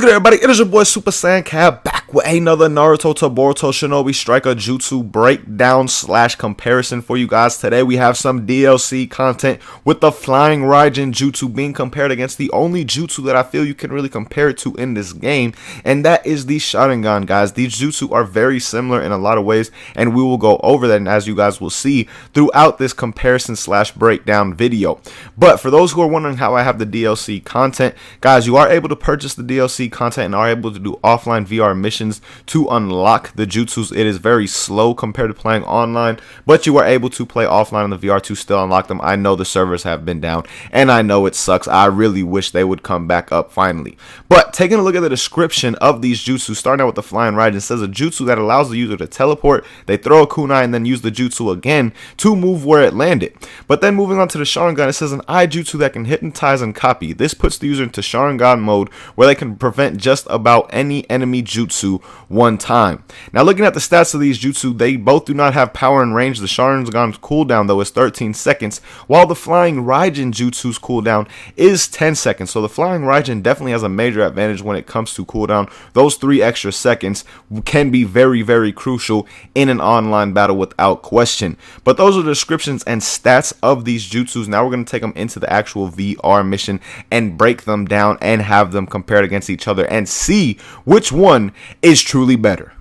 What's good, everybody? It is your boy Super Saiyan Cab back with another Naruto to Boruto Shinobi Striker Jutsu breakdown / comparison for you guys. Today we have some DLC content with the Flying Raijin Jutsu being compared against the only Jutsu that I feel you can really compare it to in this game, and that is the Sharingan, guys. These Jutsu are very similar in a lot of ways, and we will go over that, and as you guys will see throughout this comparison / breakdown video. But for those who are wondering how I have the DLC content, guys, you are able to purchase the DLC content and are able to do offline VR missions to unlock the jutsus. It is very slow compared to playing online, but you are able to play offline in the VR to still unlock them. I know the servers have been down, and I know it sucks. I really wish they would come back up finally. But taking a look at the description of these jutsu, starting out with the Flying Raijin, it says a jutsu that allows the user to teleport. They throw a kunai and then use the jutsu again to move where it landed. But then moving on to the Sharingan, it says an eye jutsu that can hypnotize and copy. This puts the user into Sharingan mode where they can prevent just about any enemy jutsu one time. Now looking at the stats of these jutsu, they both do not have power and range. The Sharingan's cooldown though is 13 seconds, while the Flying Raijin jutsu's cooldown is 10 seconds. So the Flying Raijin definitely has a major advantage when it comes to cooldown. Those 3 extra seconds can be very, very crucial in an online battle without question. But those are the descriptions and stats of these jutsus. Now we're going to take them into the actual VR mission and break them down and have them compared against each other and see which one is truly better.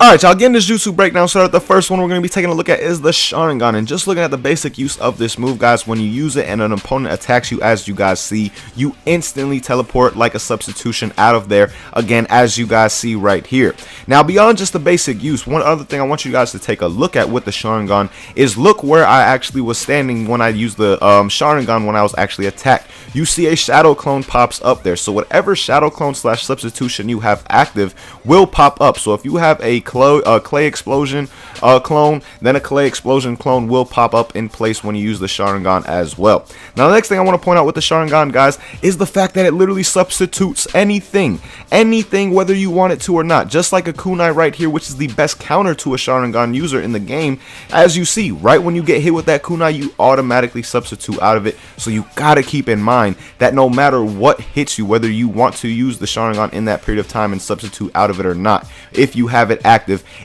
Alright, y'all, getting this jutsu breakdown started. The first one we're going to be taking a look at is the Sharingan. And just looking at the basic use of this move, guys, when you use it and an opponent attacks you, as you guys see, you instantly teleport like a substitution out of there, again, as you guys see right here. Now, beyond just the basic use, one other thing I want you guys to take a look at with the Sharingan is look where I actually was standing when I used the Sharingan when I was actually attacked. You see a shadow clone pops up there. So whatever shadow clone / substitution you have active will pop up. So if you have a clay explosion clone, then a clay explosion clone will pop up in place when you use the Sharingan as well. Now the next thing I want to point out with the Sharingan, guys, is the fact that it literally substitutes anything whether you want it to or not, just like a kunai right here, which is the best counter to a Sharingan user in the game. As you see, right when you get hit with that kunai, you automatically substitute out of it. So you gotta keep in mind that no matter what hits you, whether you want to use the Sharingan in that period of time and substitute out of it or not, if you have it active,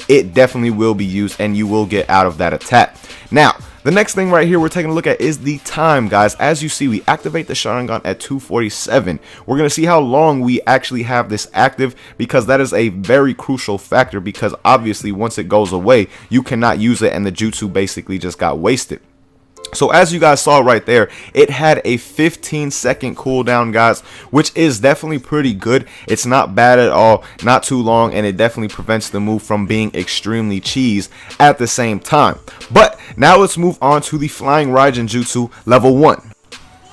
it definitely will be used and you will get out of that attack. Now, the next thing right here we're taking a look at is the time, guys. As you see, we activate the Sharingan at 247. We're going to see how long we actually have this active, because that is a very crucial factor, because obviously once it goes away, you cannot use it and the jutsu basically just got wasted. So as you guys saw right there, it had a 15-second cooldown, guys, which is definitely pretty good. It's not bad at all, not too long, and it definitely prevents the move from being extremely cheese at the same time. But now let's move on to the Flying Raijin Jutsu level 1.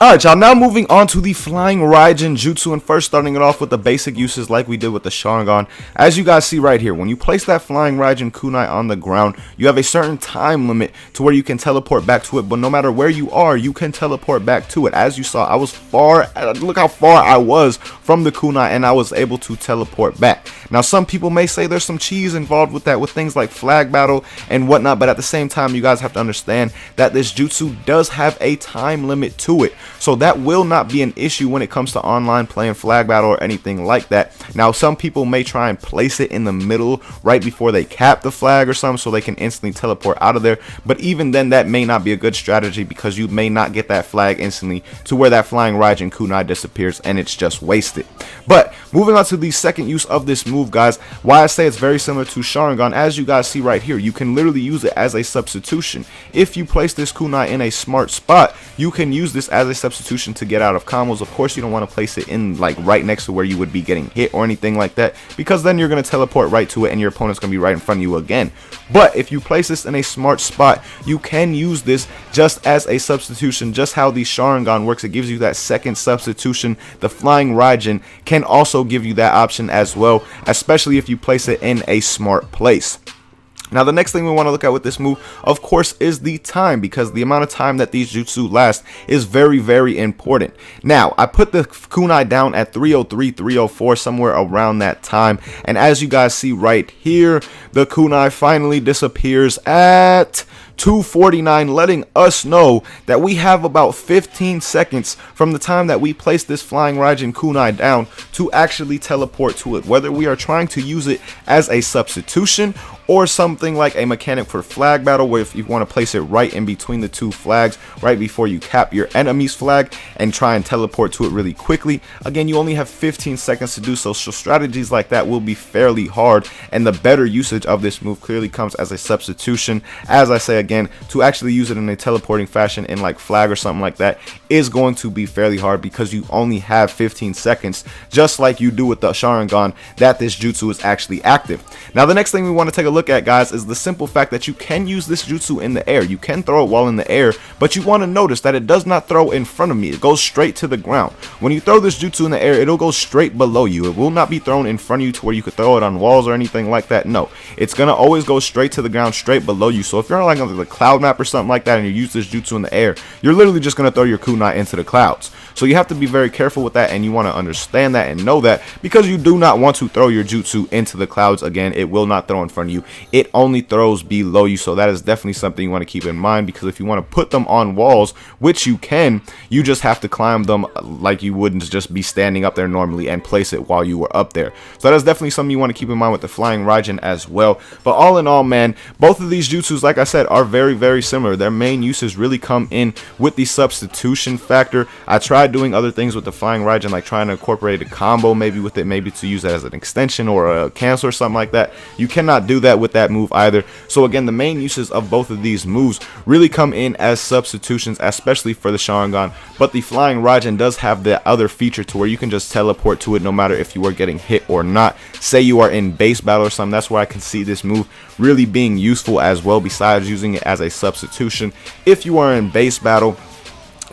Alright, y'all, now moving on to the Flying Raijin Jutsu, and first starting it off with the basic uses like we did with the Sharingan. As you guys see right here, when you place that Flying Raijin kunai on the ground, you have a certain time limit to where you can teleport back to it, but no matter where you are, you can teleport back to it. As you saw, I was far, look how far I was from the kunai, and I was able to teleport back. Now, some people may say there's some cheese involved with that, with things like flag battle and whatnot, but at the same time, you guys have to understand that this jutsu does have a time limit to it. So that will not be an issue when it comes to online playing flag battle or anything like that. Now, some people may try and place it in the middle right before they cap the flag or something so they can instantly teleport out of there. But even then, that may not be a good strategy, because you may not get that flag instantly to where that Flying Raijin kunai disappears and it's just wasted. But moving on to the second use of this move, guys, why I say it's very similar to Sharingan, as you guys see right here, you can literally use it as a substitution. If you place this kunai in a smart spot, you can use this as a substitution to get out of combos. Of course, you don't want to place it in like right next to where you would be getting hit or anything like that, because then you're going to teleport right to it and your opponent's going to be right in front of you again. But if you place this in a smart spot, you can use this just as a substitution, just how the Sharingan works. It gives you that second substitution. The Flying Raijin can also give you that option as well, especially if you place it in a smart place. Now, the next thing we want to look at with this move, of course, is the time, because the amount of time that these jutsu last is very, very important. Now, I put the kunai down at 303, 304, somewhere around that time. And as you guys see right here, the kunai finally disappears at 249, letting us know that we have about 15 seconds from the time that we place this flying Raijin kunai down to actually teleport to it, whether we are trying to use it as a substitution or something like a mechanic for flag battle, where if you want to place it right in between the two flags, right before you cap your enemy's flag and try and teleport to it really quickly. Again, you only have 15 seconds to do so, so strategies like that will be fairly hard, and the better usage of this move clearly comes as a substitution. As I say again, to actually use it in a teleporting fashion in like flag or something like that is going to be fairly hard, because you only have 15 seconds, just like you do with the Sharingan, that this jutsu is actually active. Now the next thing we want to take a look at, guys, is the simple fact that you can use this jutsu in the air. You can throw it while in the air, but you want to notice that it does not throw in front of me. It goes straight to the ground. When you throw this jutsu in the air, it'll go straight below you. It will not be thrown in front of you to where you could throw it on walls or anything like that. No, it's gonna always go straight to the ground, straight below you. So if you're like on the cloud map or something like that and you use this jutsu in the air, you're literally just gonna throw your kunai into the clouds. So you have to be very careful with that, and you want to understand that and know that, because you do not want to throw your jutsu into the clouds. Again, it will not throw in front of you. It only throws below you. So that is definitely something you want to keep in mind, because if you want to put them on walls, which you can, you just have to climb them like you wouldn't just be standing up there normally and place it while you were up there. So that is definitely something you want to keep in mind with the flying Raijin as well. But all in all, man, both of these jutsus, like I said, are very, very similar. Their main uses really come in with the substitution factor. I tried doing other things with the flying Raijin, like trying to incorporate a combo maybe with it, maybe to use it as an extension or a cancel or something like that. You cannot do that with that move either. So again, the main uses of both of these moves really come in as substitutions, especially for the Sharingan. But the flying Raijin does have the other feature to where you can just teleport to it no matter if you are getting hit or not. Say you are in base battle or something, that's where I can see this move really being useful as well, besides using it as a substitution. If you are in base battle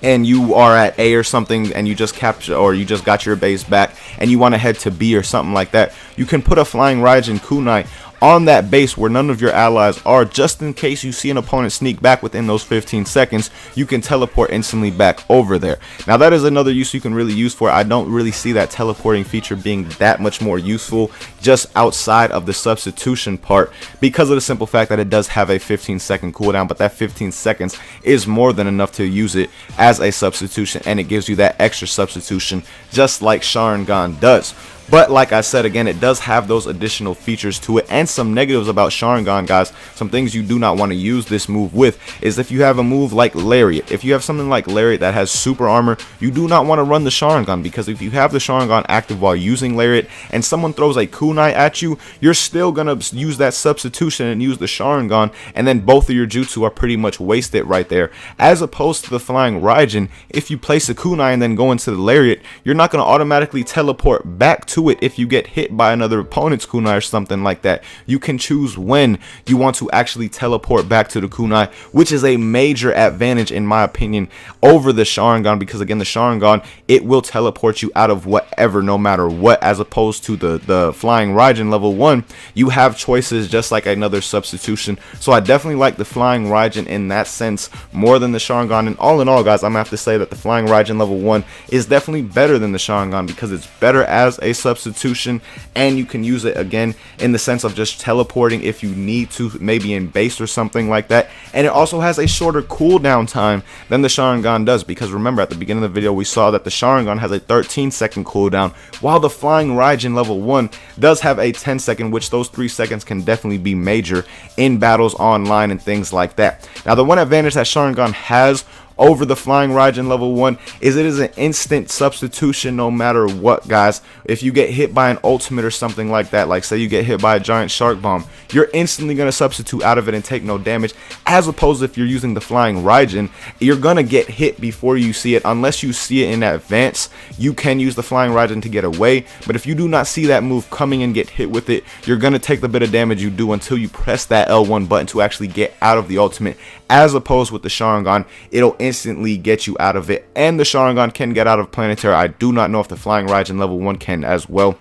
and you are at A or something, and you just capture, or you just got your base back and you want to head to B or something like that, you can put a flying Raijin kunai on that base where none of your allies are, just in case you see an opponent sneak back within those 15 seconds. You can teleport instantly back over there. Now that is another use you can really use for it. I don't really see that teleporting feature being that much more useful just outside of the substitution part, because of the simple fact that it does have a 15-second cooldown, but that 15 seconds is more than enough to use it as a substitution, and it gives you that extra substitution just like Sharingan does. But like I said, again, it does have those additional features to it, and some negatives about Sharingan, guys. Some things you do not want to use this move with is if you have a move like Lariat. If you have something like Lariat that has super armor, you do not want to run the Sharingan, because if you have the Sharingan active while using Lariat and someone throws a kunai at you, you're still going to use that substitution and use the Sharingan, and then both of your jutsu are pretty much wasted right there. As opposed to the flying Raijin, if you place a kunai and then go into the Lariat, you're not going to automatically teleport back to it if you get hit by another opponent's kunai or something like that. You can choose when you want to actually teleport back to the kunai, which is a major advantage in my opinion over the Sharingan, because again, the Sharingan, it will teleport you out of whatever no matter what, as opposed to the flying Raijin level 1. You have choices just like another substitution. So I definitely like the flying Raijin in that sense more than the Sharingan. And all in all, guys, I'm gonna have to say that the flying Raijin level 1 is definitely better than the Sharingan, because it's better as a substitution, and you can use it again in the sense of just teleporting if you need to, maybe in base or something like that. And it also has a shorter cooldown time than the Sharingan does, because remember at the beginning of the video we saw that the Sharingan has a 13-second cooldown, while the flying Raijin level 1 does have a 10-second, which those 3 seconds can definitely be major in battles online and things like that. Now the one advantage that Sharingan has over the flying Raijin level 1 is it is an instant substitution no matter what, guys. If you get hit by an ultimate or something like that, like say you get hit by a giant shark bomb, you're instantly going to substitute out of it and take no damage, as opposed to if you're using the flying Raijin, you're going to get hit before you see it. Unless you see it in advance, you can use the flying Raijin to get away, but if you do not see that move coming and get hit with it, you're going to take the bit of damage you do until you press that L1 button to actually get out of the ultimate, as opposed with the Sharingan, it'll instantly get you out of it. And the Sharingan can get out of planetary. I do not know if the flying Raijin level 1 can as well.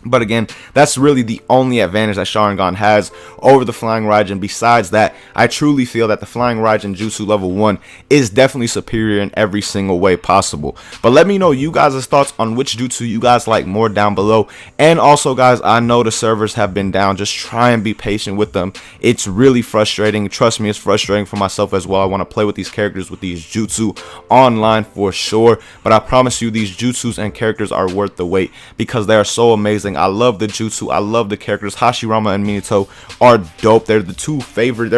But again, that's really the only advantage that Sharingan has over the Flying Raijin. Besides that, I truly feel that the Flying Raijin Jutsu level 1 is definitely superior in every single way possible. But let me know you guys' thoughts on which Jutsu you guys like more down below. And also, guys, I know the servers have been down. Just try and be patient with them. It's really frustrating. Trust me, it's frustrating for myself as well. I want to play with these characters, with these Jutsu online for sure. But I promise you, these Jutsus and characters are worth the wait because they are so amazing. I love the jutsu. I love the characters. Hashirama and Minato are dope. They're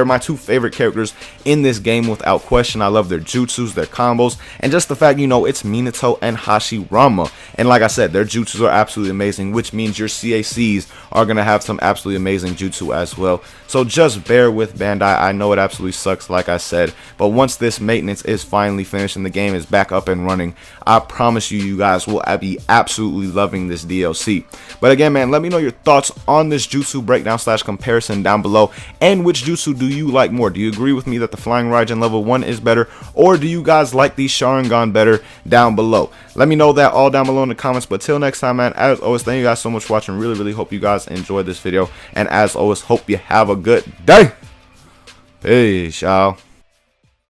my two favorite characters in this game without question. I love their jutsus, their combos, and just the fact, you know, it's Minato and Hashirama. And like I said, their jutsus are absolutely amazing, which means your CACs are going to have some absolutely amazing jutsu as well. So just bear with Bandai. I know it absolutely sucks, like I said, but once this maintenance is finally finished and the game is back up and running, I promise you, you guys will be absolutely loving this DLC. But again, man, let me know your thoughts on this jutsu breakdown / comparison down below, and which jutsu do you like more? Do you agree with me that the Flying Raijin level 1 is better, or do you guys like the Sharingan better down below? Let me know that all down below in the comments. But till next time, man, as always, thank you guys so much for watching. Really hope you guys enjoyed this video, and as always, hope you have a good day. Peace, y'all.